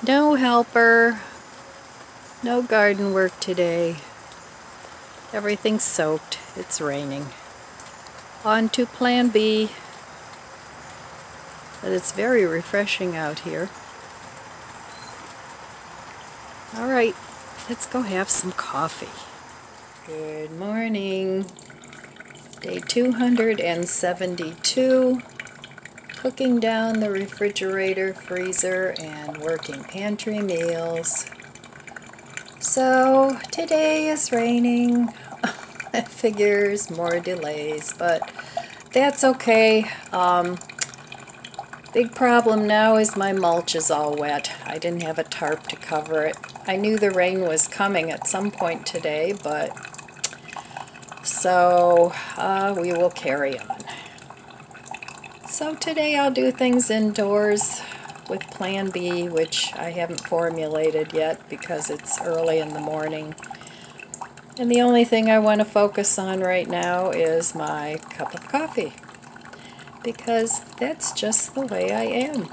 No helper, no garden work today. Everything's soaked. It's raining. On to plan B. But it's very refreshing out here. Alright, let's go have some coffee. Good morning. Day 272. Cooking down the refrigerator, freezer, and working pantry meals. So today is raining. It figures more delays, but that's okay. Big problem now is my mulch is all wet. I didn't have a tarp to cover it. I knew the rain was coming at some point today, but so we will carry on. So today I'll do things indoors with Plan B, which I haven't formulated yet because it's early in the morning. And the only thing I want to focus on right now is my cup of coffee, because that's just the way I am.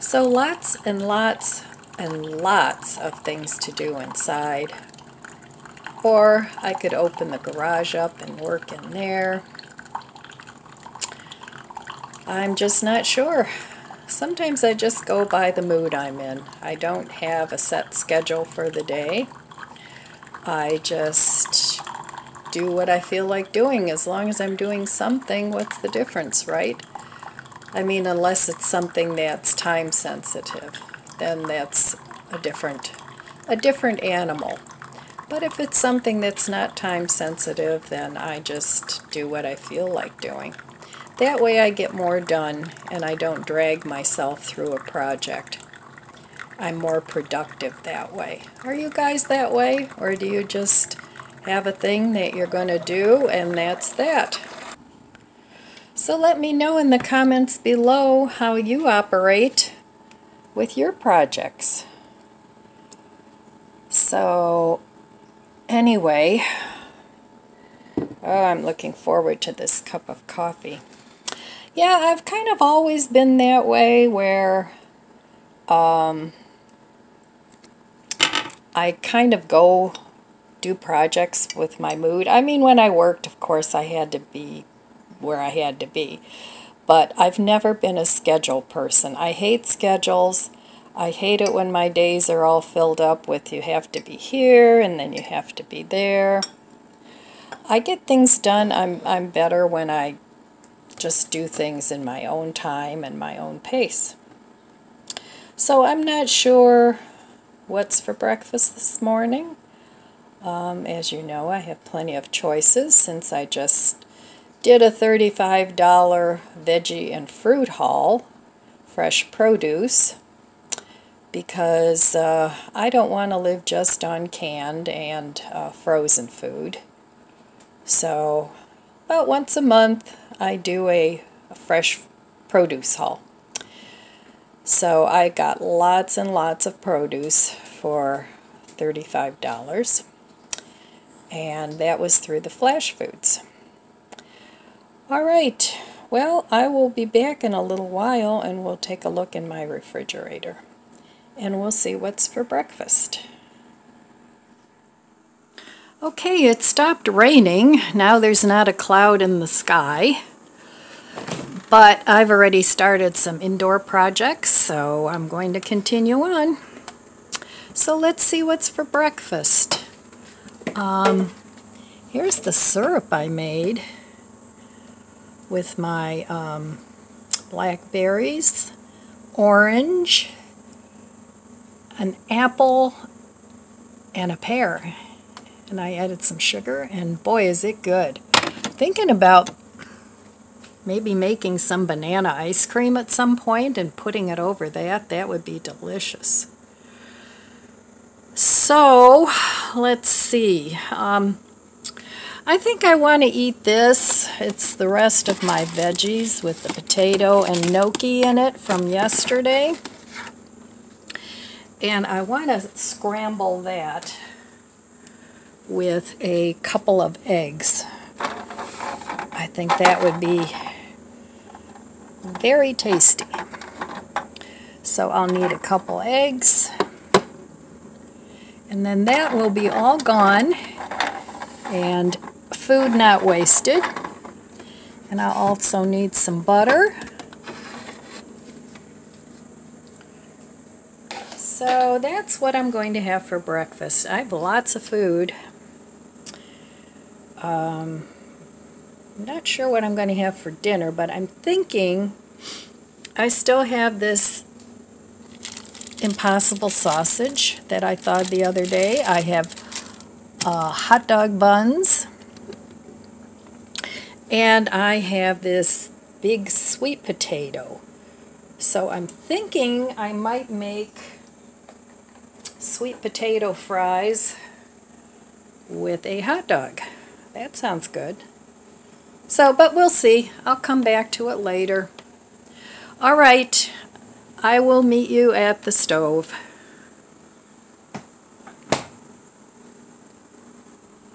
So lots and lots and lots of things to do inside. Or I could open the garage up and work in there. I'm just not sure. Sometimes I just go by the mood I'm in. I don't have a set schedule for the day. I just do what I feel like doing. As long as I'm doing something, what's the difference, right? I mean, unless it's something that's time sensitive, then that's a different animal. But if it's something that's not time sensitive, then I just do what I feel like doing. That way I get more done and I don't drag myself through a project. I'm more productive that way. Are you guys that way? Or do you just have a thing that you're going to do and that's that? So let me know in the comments below how you operate with your projects. So anyway, I'm looking forward to this cup of coffee. Yeah, I've kind of always been that way where I kind of go do projects with my mood. I mean, when I worked, of course, I had to be where I had to be. But I've never been a schedule person. I hate schedules. I hate it when my days are all filled up with you have to be here and then you have to be there. I get things done. I'm better when I just do things in my own time and my own pace. So I'm not sure what's for breakfast this morning. As you know, I have plenty of choices since I just did a $35 veggie and fruit haul, fresh produce, because I don't want to live just on canned and frozen food. So about once a month I do a fresh produce haul. So I got lots and lots of produce for $35, and that was through the Flash Foods. Alright, well, I will be back in a little while and we'll take a look in my refrigerator and we'll see what's for breakfast. Okay, it stopped raining. Now there's not a cloud in the sky. But I've already started some indoor projects, so I'm going to continue on. So let's see what's for breakfast. Here's the syrup I made with my blackberries, orange, an apple, and a pear. And I added some sugar, and boy, is it good. Thinking about maybe making some banana ice cream at some point and putting it over that. That would be delicious. So, let's see. I think I want to eat this. It's the rest of my veggies with the potato and gnocchi in it from yesterday. And I want to scramble that with a couple of eggs. I think that would be very tasty. So I'll need a couple eggs. And then that will be all gone and food not wasted. And I'll also need some butter. So that's what I'm going to have for breakfast. I have lots of food. I'm not sure what I'm going to have for dinner, but I'm thinking I still have this Impossible sausage that I thawed the other day. I have hot dog buns. And I have this big sweet potato. So I'm thinking I might make sweet potato fries with a hot dog. That sounds good. So, but we'll see. I'll come back to it later. All right, I will meet you at the stove.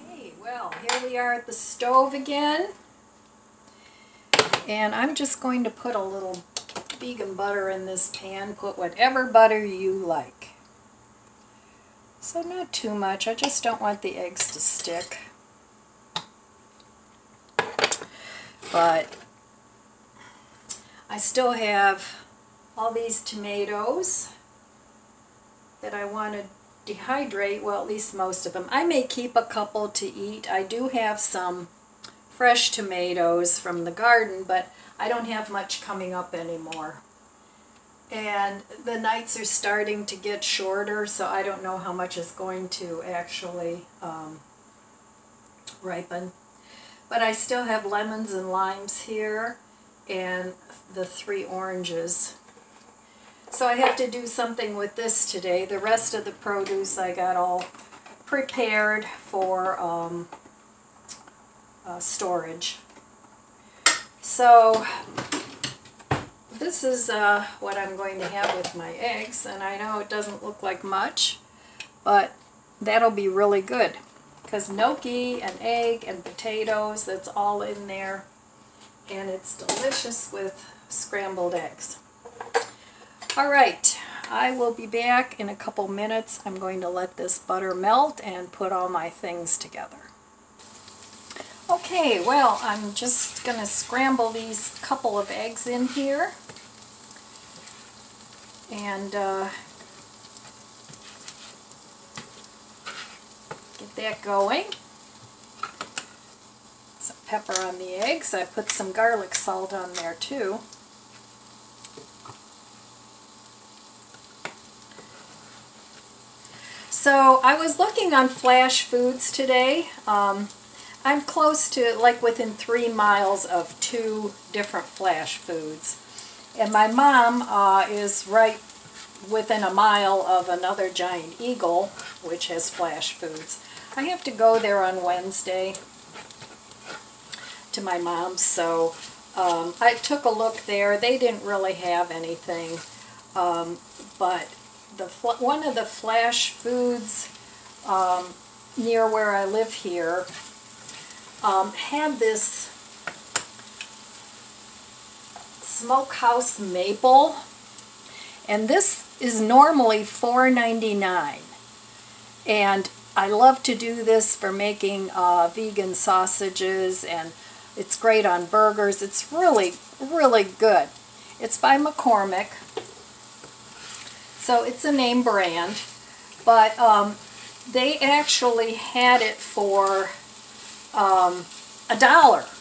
Hey, well, here we are at the stove again. And I'm just going to put a little vegan butter in this pan. Put whatever butter you like. So not too much. I just don't want the eggs to stick. But I still have all these tomatoes that I want to dehydrate. Well, at least most of them. I may keep a couple to eat. I do have some fresh tomatoes from the garden, but I don't have much coming up anymore. And the nights are starting to get shorter, so I don't know how much is going to actually ripen. But I still have lemons and limes here, and the 3 oranges. So I have to do something with this today. The rest of the produce I got all prepared for storage. So this is what I'm going to have with my eggs, and I know it doesn't look like much, but that'll be really good because gnocchi and egg and potatoes, that's all in there, and it's delicious with scrambled eggs. All right, I will be back in a couple minutes. I'm going to let this butter melt and put all my things together. Okay, well, I'm just going to scramble these couple of eggs in here. And get that going. Some pepper on the eggs. I put some garlic salt on there too. So I was looking on Flash Foods today. I'm close to, like within 3 miles of 2 different Flash Foods. And my mom is right within a mile of another Giant Eagle, which has Flash Foods. I have to go there on Wednesday to my mom's, so I took a look there. They didn't really have anything, but one of the Flash Foods near where I live here had this smokehouse maple, and this is normally $4.99, and I love to do this for making vegan sausages, and it's great on burgers. It's really, really good. It's by McCormick, so it's a name brand, but they actually had it for $1.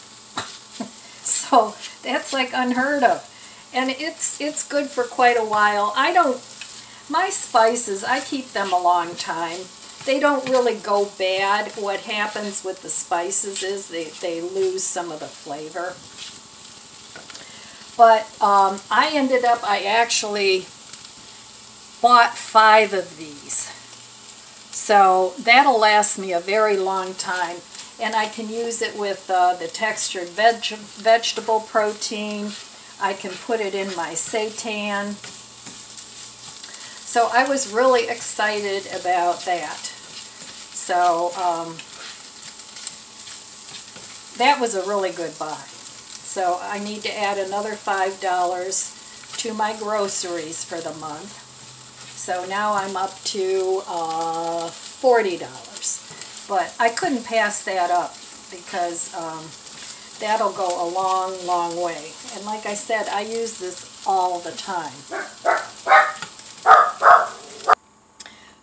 So that's like unheard of. And it's good for quite a while. My spices, I keep them a long time. They don't really go bad. What happens with the spices is they lose some of the flavor. But I actually bought 5 of these. So that'll last me a very long time. And I can use it with the textured vegetable protein. I can put it in my seitan. So I was really excited about that. So that was a really good buy. So I need to add another $5 to my groceries for the month. So now I'm up to $40. But I couldn't pass that up because that'll go a long, long way. And like I said, I use this all the time.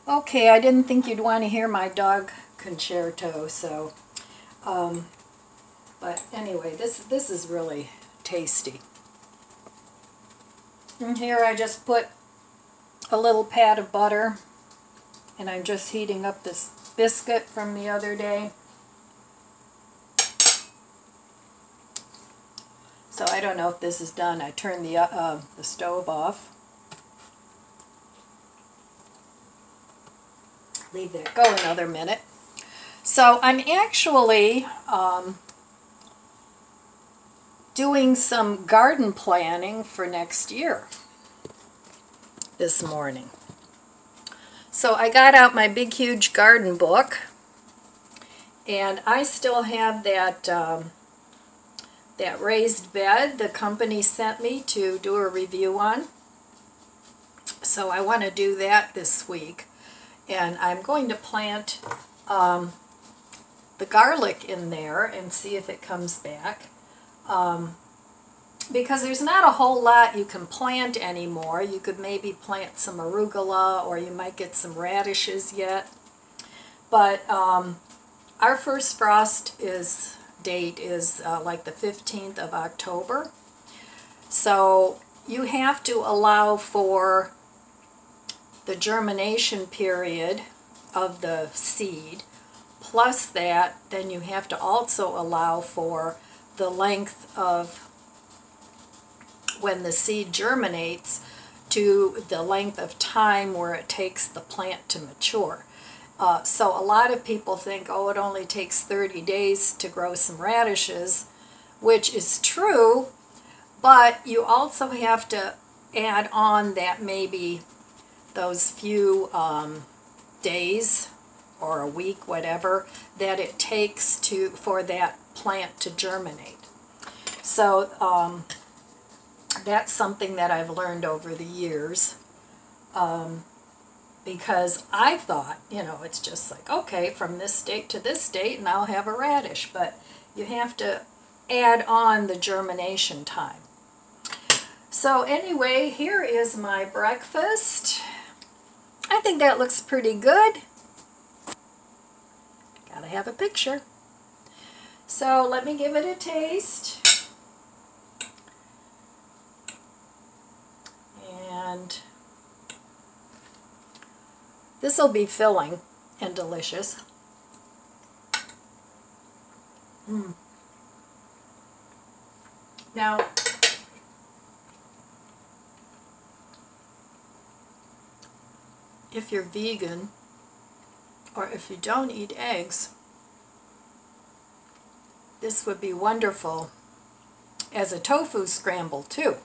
Okay, I didn't think you'd want to hear my dog concerto, so, but anyway, this is really tasty. And here I just put a little pat of butter, and I'm just heating up this biscuit from the other day. So I don't know if this is done. I turned the stove off. Leave that go another minute. So I'm actually doing some garden planning for next year this morning. So I got out my big huge garden book, and I still have that that raised bed the company sent me to do a review on. So I want to do that this week. And I'm going to plant the garlic in there and see if it comes back. Because there's not a whole lot you can plant anymore. You could maybe plant some arugula, or you might get some radishes yet. But our first frost date is like the 15th of October. So you have to allow for the germination period of the seed. Plus that, then you have to also allow for the length of when the seed germinates to the length of time where it takes the plant to mature. So a lot of people think, oh, it only takes 30 days to grow some radishes, which is true, but you also have to add on that maybe those few days or a week, whatever, that it takes for that plant to germinate. So that's something that I've learned over the years, because I thought, you know, it's just like, okay, from this date to this date and I'll have a radish, but you have to add on the germination time. So anyway, here is my breakfast. I think that looks pretty good. Gotta have a picture. So let me give it a taste. And this will be filling and delicious. Now, if you're vegan, or if you don't eat eggs, this would be wonderful as a tofu scramble too.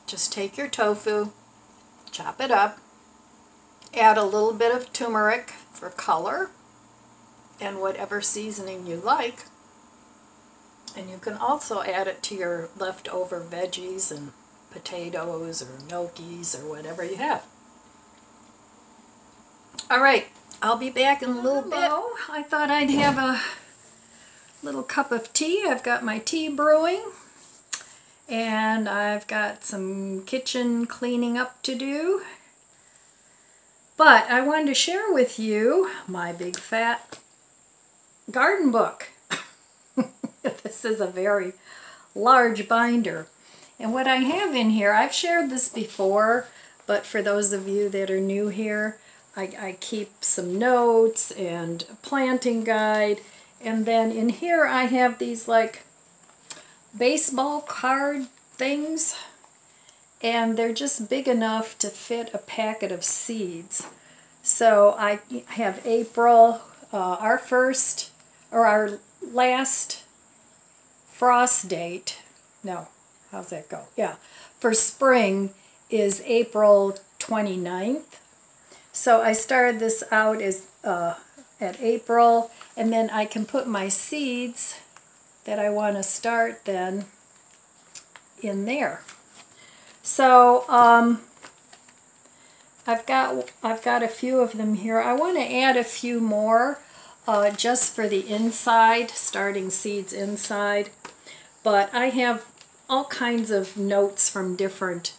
Just take your tofu, chop it up, add a little bit of turmeric for color, and whatever seasoning you like. And you can also add it to your leftover veggies and potatoes or gnocchis or whatever you have. Alright, I'll be back in a little bit. I thought I'd have a little cup of tea. I've got my tea brewing, and I've got some kitchen cleaning up to do. But I wanted to share with you my big fat garden book. This is a very large binder. And what I have in here, I've shared this before, but for those of you that are new here, I keep some notes and a planting guide. And then in here I have these like baseball card things, and they're just big enough to fit a packet of seeds. So I have April, our last frost date, no, how's that go? Yeah, for spring is April 29th. So I started this out as at April, and then I can put my seeds that I want to start then in there. So I've got a few of them here. I want to add a few more just for the inside, starting seeds inside. But I have all kinds of notes from different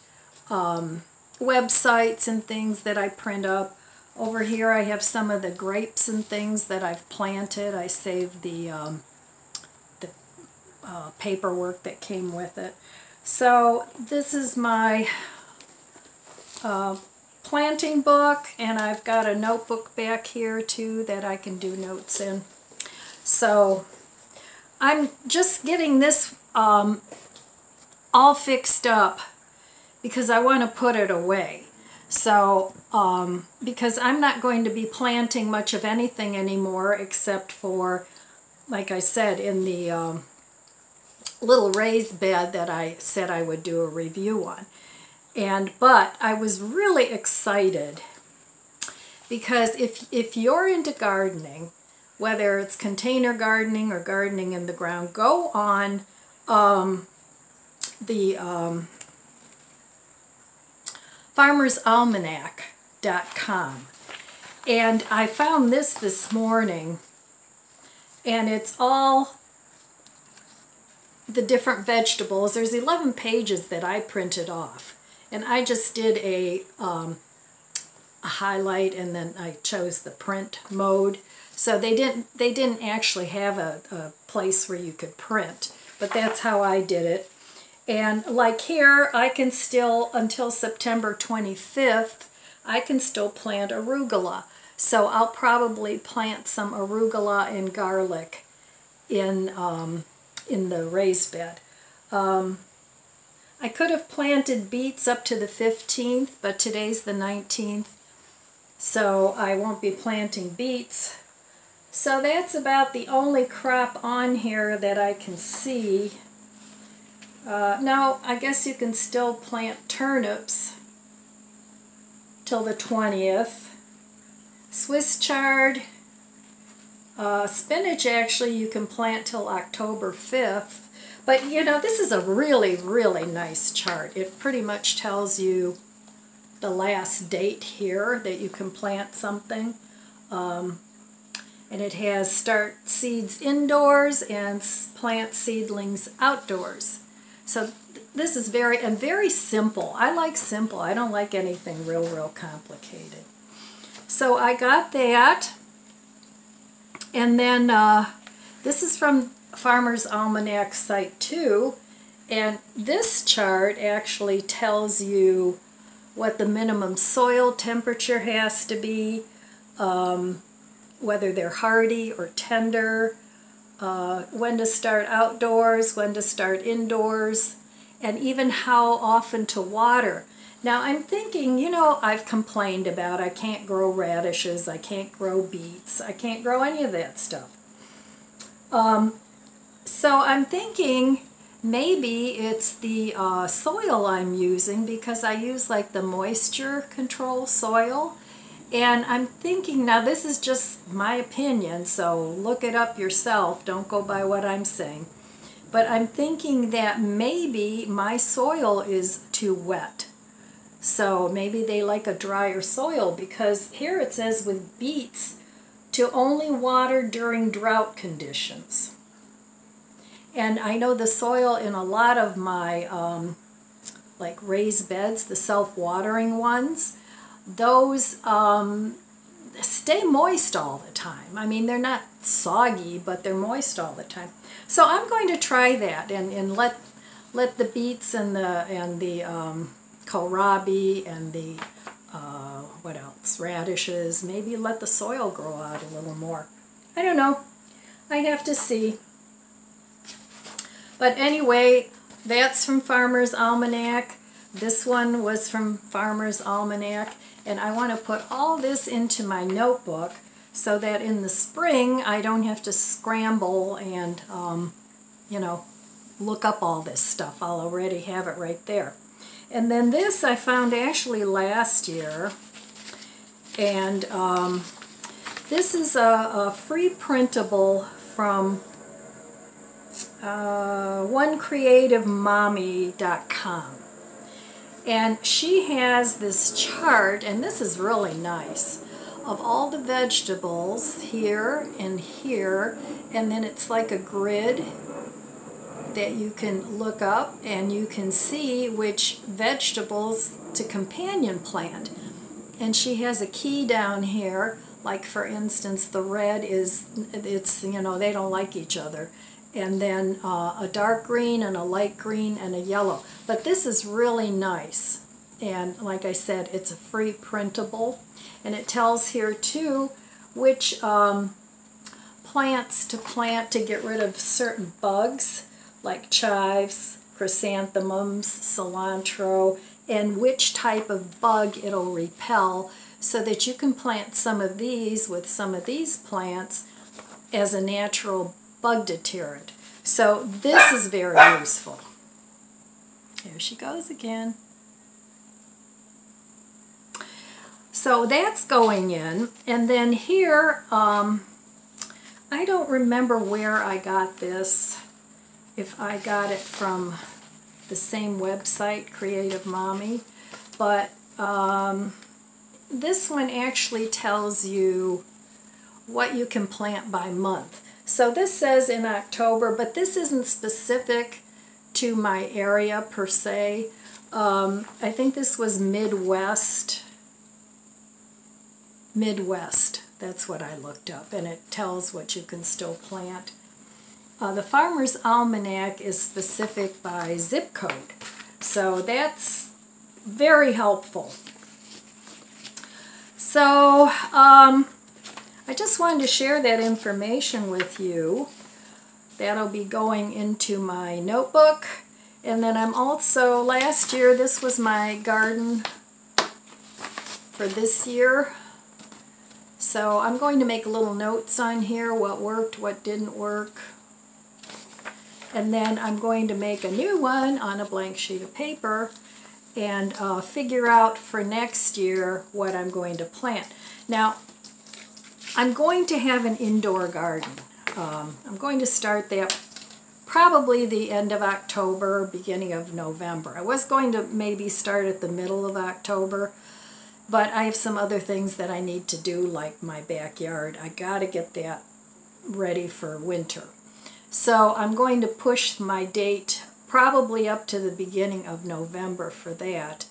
websites and things that I print up. Over here I have some of the grapes and things that I've planted. I saved the paperwork that came with it. So this is my planting book, and I've got a notebook back here too that I can do notes in. So I'm just getting this all fixed up because I want to put it away. So because I'm not going to be planting much of anything anymore except for, like I said, in the little raised bed that I said I would do a review on. But I was really excited because if you're into gardening, whether it's container gardening or gardening in the ground, go on the farmersalmanac.com. And I found this morning, and it's all the different vegetables. There's 11 pages that I printed off, and I just did a highlight, and then I chose the print mode. So they didn't actually have a place where you could print, but that's how I did it. And like here, I can still, until September 25th, I can still plant arugula. So I'll probably plant some arugula and garlic in the raised bed. I could have planted beets up to the 15th, but today's the 19th, so I won't be planting beets. So that's about the only crop on here that I can see. No, I guess you can still plant turnips till the 20th. Swiss chard, spinach actually you can plant till October 5th. But you know, this is a really, really nice chart. It pretty much tells you the last date here that you can plant something. And it has start seeds indoors and plant seedlings outdoors. So this is very simple. I like simple. I don't like anything real complicated. So I got that. And then this is from Farmer's Almanac site too. And this chart actually tells you what the minimum soil temperature has to be, whether they're hardy or tender, when to start outdoors, when to start indoors, and even how often to water. Now I'm thinking, you know, I've complained about I can't grow radishes, I can't grow beets, I can't grow any of that stuff. So I'm thinking maybe it's the soil I'm using, because I use like the moisture control soil. And I'm thinking, now this is just my opinion, so look it up yourself, don't go by what I'm saying. But I'm thinking that maybe my soil is too wet. So maybe they like a drier soil, because here it says with beets to only water during drought conditions. And I know the soil in a lot of my like raised beds, the self-watering ones, those stay moist all the time. I mean, they're not soggy, but they're moist all the time. So I'm going to try that and let the beets and the kohlrabi and the what else, radishes, maybe let the soil grow out a little more. I don't know. I have to see. But anyway, that's from Farmer's Almanac. This one was from Farmer's Almanac. And I want to put all this into my notebook so that in the spring I don't have to scramble and, you know, look up all this stuff. I'll already have it right there. And then this I found actually last year. And this is a free printable from onecreativemommy.com. And she has this chart, and this is really nice, of all the vegetables here and here, and then it's like a grid that you can look up and you can see which vegetables to companion plant. And she has a key down here, like for instance the red is, it's, you know, they don't like each other. And then a dark green and a light green and a yellow. But this is really nice. And like I said, it's a free printable. And it tells here too which plants to plant to get rid of certain bugs, like chives, chrysanthemums, cilantro, and which type of bug it'll repel, so that you can plant some of these with some of these plants as a natural bug deterrent. So this is very useful. There she goes again. So that's going in, and then here, I don't remember where I got this, if I got it from the same website, Creative Mommy, but this one actually tells you what you can plant by month. So this says in October, but this isn't specific to my area per se. I think this was Midwest, that's what I looked up, and it tells what you can still plant. The Farmer's Almanac is specific by zip code, so that's very helpful. So I just wanted to share that information with you. That'll be going into my notebook. And then I'm also, last year, this was my garden for this year. So I'm going to make little notes on here, what worked, what didn't work. And then I'm going to make a new one on a blank sheet of paper and figure out for next year what I'm going to plant. Now, I'm going to have an indoor garden. I'm going to start that probably the end of October, beginning of November. I was going to maybe start at the middle of October, but I have some other things that I need to do, like my backyard. I got to get that ready for winter. So I'm going to push my date probably up to the beginning of November for that.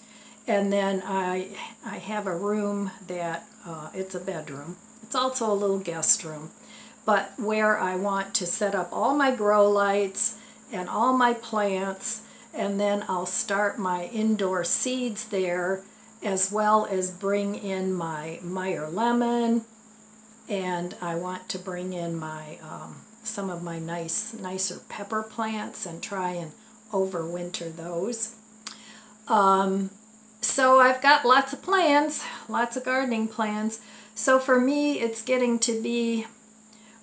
And then I have a room that, it's a bedroom. It's also a little guest room, but where I want to set up all my grow lights and all my plants, and then I'll start my indoor seeds there, as well as bring in my Meyer lemon, and I want to bring in my some of my nicer pepper plants and try and overwinter those. So I've got lots of plans, lots of gardening plans. So for me, it's getting to be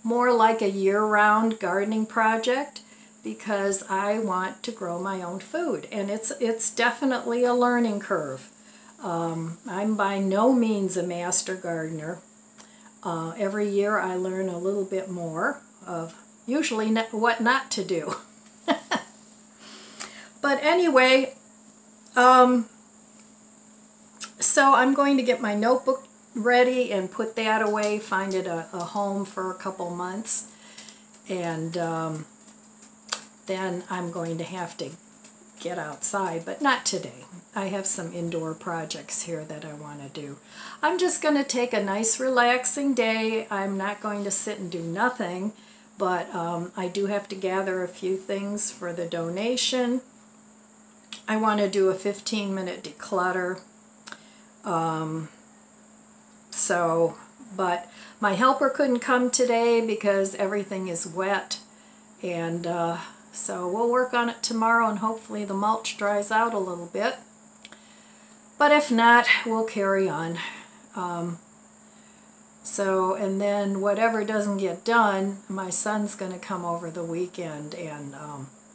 more like a year-round gardening project, because I want to grow my own food, and it's definitely a learning curve. I'm by no means a master gardener. Every year I learn a little bit more of usually what not to do. But anyway, so I'm going to get my notebook ready and put that away, find it a home for a couple months, and then I'm going to have to get outside, but not today. I have some indoor projects here that I want to do. I'm just going to take a nice relaxing day. I'm not going to sit and do nothing, but I do have to gather a few things for the donation. I want to do a 15-minute declutter. But my helper couldn't come today because everything is wet, and so we'll work on it tomorrow, and hopefully the mulch dries out a little bit. But if not, we'll carry on. And then whatever doesn't get done, my son's going to come over the weekend and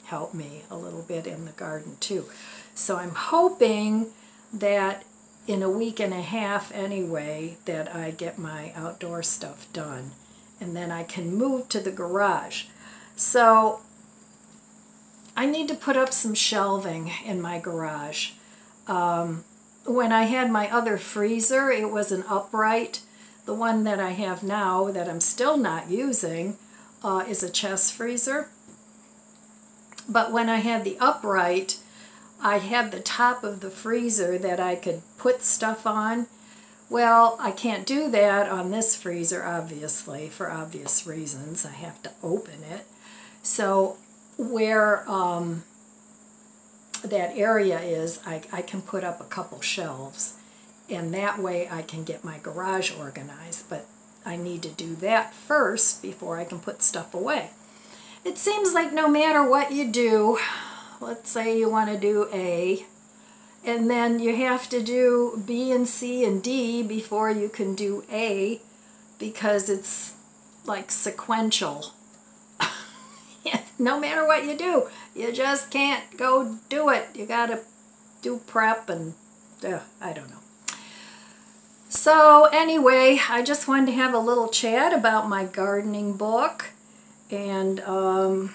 help me a little bit in the garden too. So I'm hoping that in a week and a half anyway, that I get my outdoor stuff done, and then I can move to the garage. So I need to put up some shelving in my garage. When I had my other freezer, it was an upright. The one that I have now that I'm still not using is a chest freezer. But when I had the upright, I had the top of the freezer that I could put stuff on. Well, I can't do that on this freezer, obviously, for obvious reasons. I have to open it. So where that area is, I can put up a couple shelves, and that way I can get my garage organized. But I need to do that first before I can put stuff away. It seems like no matter what you do, let's say you want to do A, and then you have to do B and C and D before you can do A, because it's like sequential. No matter what you do, you just can't go do it. You gotta do prep and I don't know. So anyway, I just wanted to have a little chat about my gardening book, and I've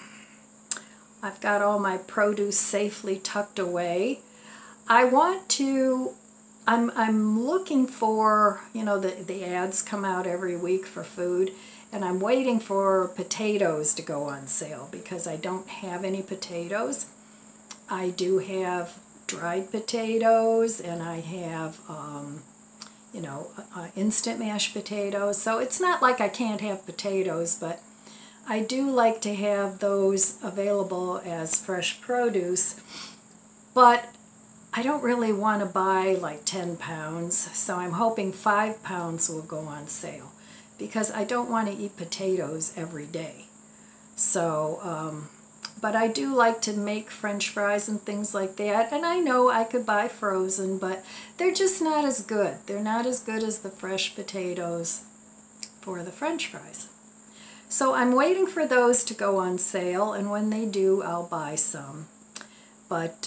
got all my produce safely tucked away. I'm looking for, you know, the ads come out every week for food, and I'm waiting for potatoes to go on sale because I don't have any potatoes. I do have dried potatoes, and I have, you know, instant mashed potatoes. So it's not like I can't have potatoes, but I do like to have those available as fresh produce. But I don't really want to buy like 10 pounds, so I'm hoping 5 pounds will go on sale, because I don't want to eat potatoes every day. So, but I do like to make French fries and things like that, and I know I could buy frozen, but they're just not as good. They're not as good as the fresh potatoes for the French fries. So I'm waiting for those to go on sale, and when they do, I'll buy some. But,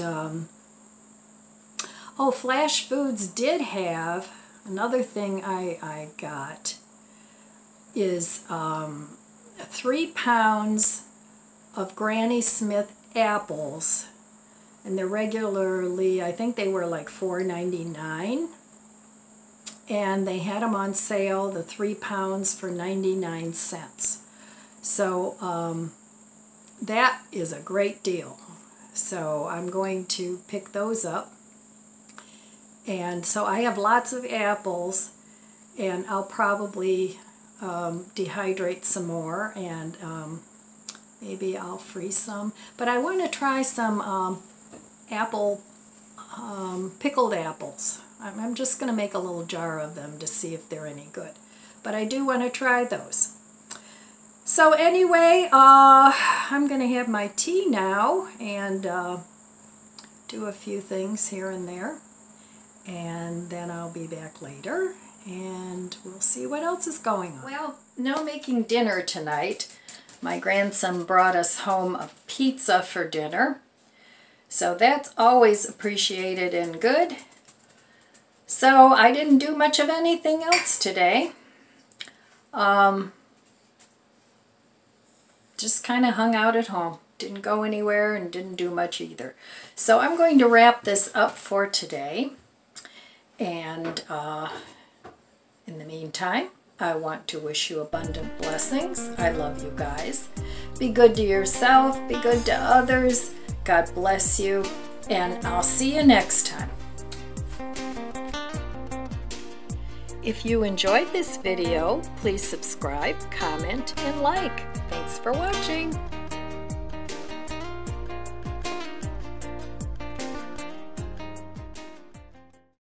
oh, Flash Foods did have, another thing I got is 3 pounds of Granny Smith apples, and they're regularly, I think they were like $4.99, and they had them on sale, the 3 pounds, for 99 cents. So that is a great deal. So I'm going to pick those up. And so I have lots of apples, and I'll probably dehydrate some more, and maybe I'll freeze some. But I want to try some pickled apples. I'm just going to make a little jar of them to see if they're any good. But I do want to try those. So anyway, I'm going to have my tea now and do a few things here and there. And then I'll be back later, and we'll see what else is going on. Well, no making dinner tonight. My grandson brought us home a pizza for dinner, so that's always appreciated and good. So I didn't do much of anything else today. Just kind of hung out at home. Didn't go anywhere and didn't do much either. So I'm going to wrap this up for today. And in the meantime, I want to wish you abundant blessings. I love you guys. Be good to yourself. Be good to others. God bless you. And I'll see you next time. If you enjoyed this video, please subscribe, comment, and like. Thanks for watching.